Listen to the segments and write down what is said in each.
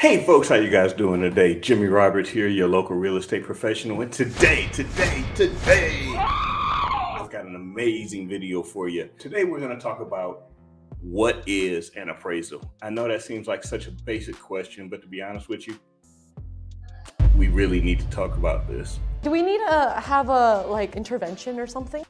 Hey folks, how you guys doing today? Jimmy Roberts here, your local real estate professional. And today, I've got an amazing video for you. Today, we're going to talk about what is an appraisal. I know that seems like such a basic question, but to be honest with you, we really need to talk about this. Do we need to have a intervention or something?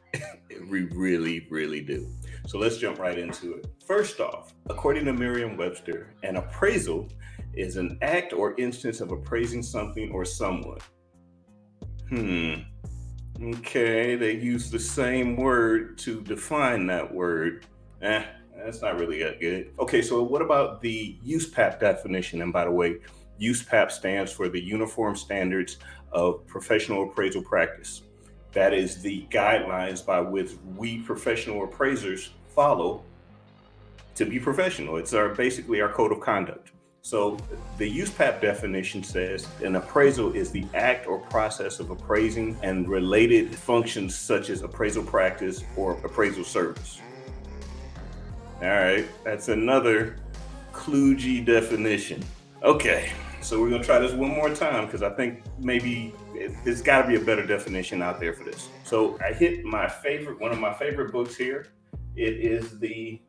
We really do. So let's jump right into it. First off, according to Merriam-Webster, an appraisal is an act or instance of appraising something or someone. Okay, they use the same word to define that word. That's not really that good. Okay, so what about the USPAP definition? And by the way, USPAP stands for the Uniform Standards of Professional Appraisal Practice. That is the guidelines by which we professional appraisers follow to be professional. It's basically our code of conduct. So the USPAP definition says an appraisal is the act or process of appraising and related functions such as appraisal practice or appraisal service. All right, that's another kludgy definition. Okay, so we're gonna try this one more time because I think maybe there's gotta be a better definition out there for this. So I hit one of my favorite books here. It is here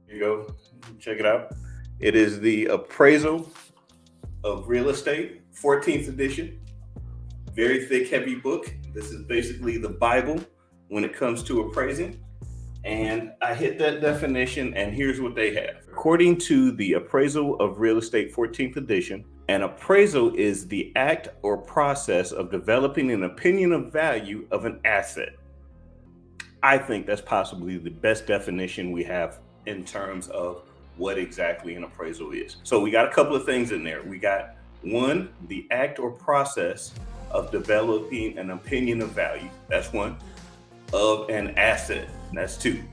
you go. Check it out. It is the Appraisal of Real Estate, 14th edition. Very thick, heavy book. This is basically the Bible when it comes to appraising. And I hit that definition, and here's what they have. According to the Appraisal of Real Estate, 14th edition, an appraisal is the act or process of developing an opinion of value of an asset. I think that's possibly the best definition we have in terms of what exactly an appraisal is. So we got a couple of things in there. We got one, the act or process of developing an opinion of value. That's one. Of an asset. That's two.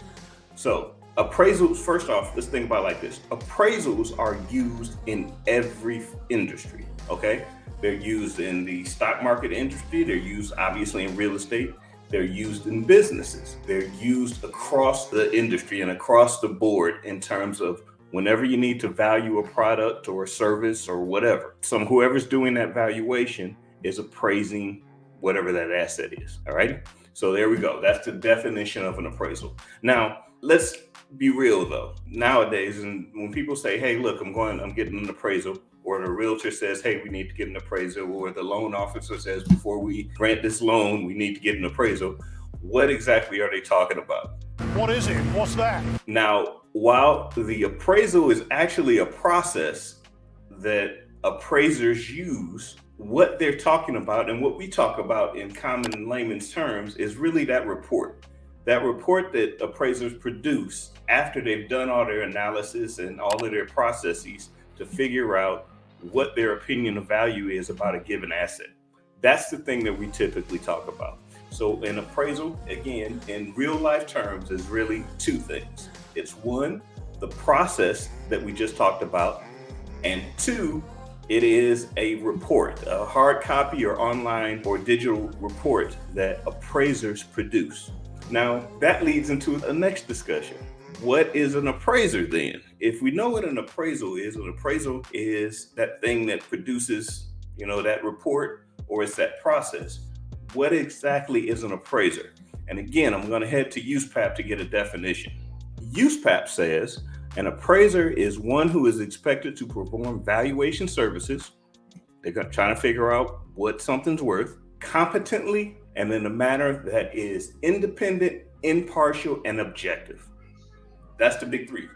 So appraisals, first off, let's think about it like this. Appraisals are used in every industry, okay? They're used in the stock market industry. They're used obviously in real estate. They're used in businesses. They're used across the industry and across the board in terms of whenever you need to value a product or a service or whatever. So whoever's doing that valuation is appraising whatever that asset is, all right? So there we go. That's the definition of an appraisal. Now, let's be real though. Nowadays, and when people say, hey, look, I'm getting an appraisal, or the realtor says, hey, we need to get an appraisal, or the loan officer says, before we grant this loan, we need to get an appraisal. What exactly are they talking about? What is it? What's that? Now, while the appraisal is actually a process that appraisers use, what they're talking about and what we talk about in common layman's terms is really that report that appraisers produce after they've done all their analysis and all of their processes to figure out what their opinion of value is about a given asset. That's the thing that we typically talk about. So an appraisal, again, in real life terms, is really two things. It's one, the process that we just talked about, and two, it is a report, a hard copy or online or digital report that appraisers produce. Now, that leads into the next discussion. What is an appraiser then? If we know what an appraisal is that thing that produces, that report, or it's that process. What exactly is an appraiser? And again, I'm going to head to USPAP to get a definition. USPAP says, an appraiser is one who is expected to perform valuation services. They're trying to figure out what something's worth competently and in a manner that is independent, impartial, and objective. That's the big three: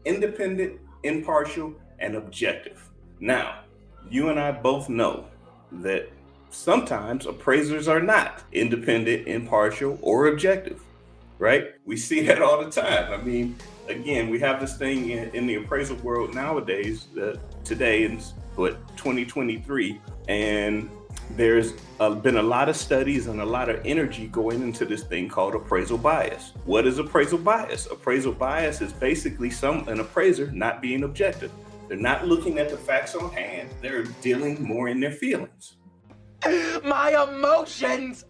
independent, impartial, and objective. Now, you and I both know that sometimes appraisers are not independent, impartial, or objective, right? We see that all the time. I mean, again, we have this thing in the appraisal world nowadays, today in 2023, and there's been a lot of studies and a lot of energy going into this thing called appraisal bias. What is appraisal bias? Appraisal bias is basically an appraiser not being objective. They're not looking at the facts on hand. They're dealing more in their feelings. My emotions!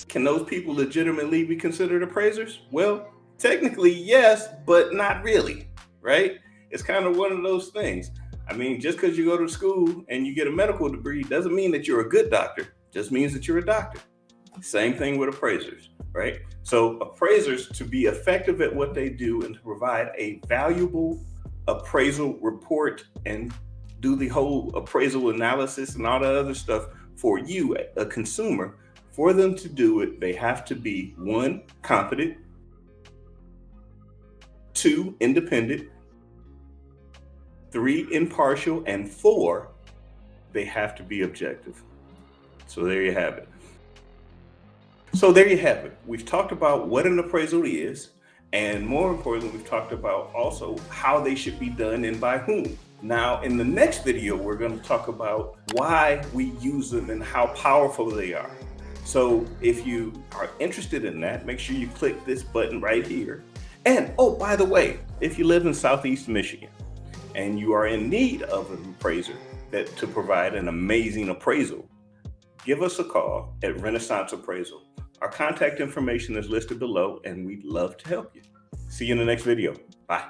Can those people legitimately be considered appraisers? Well, technically, yes, but not really, right? It's kind of one of those things. I mean, just because you go to school and you get a medical degree doesn't mean that you're a good doctor. It just means that you're a doctor. Same thing with appraisers, right? So appraisers, to be effective at what they do and to provide a valuable appraisal report and do the whole appraisal analysis and all that other stuff for you, a consumer, for them to do it, they have to be 1, competent, 2, independent, 3, impartial, and 4, they have to be objective. So there you have it. So there you have it. We've talked about what an appraisal is, and more importantly, we've talked about also how they should be done and by whom. Now, in the next video, we're going to talk about why we use them and how powerful they are. So if you are interested in that, make sure you click this button right here. And oh, by the way, if you live in Southeast Michigan and you are in need of an appraiser to provide an amazing appraisal, give us a call at Renaissance Appraisal. Our contact information is listed below, and we'd love to help you. See you in the next video. Bye.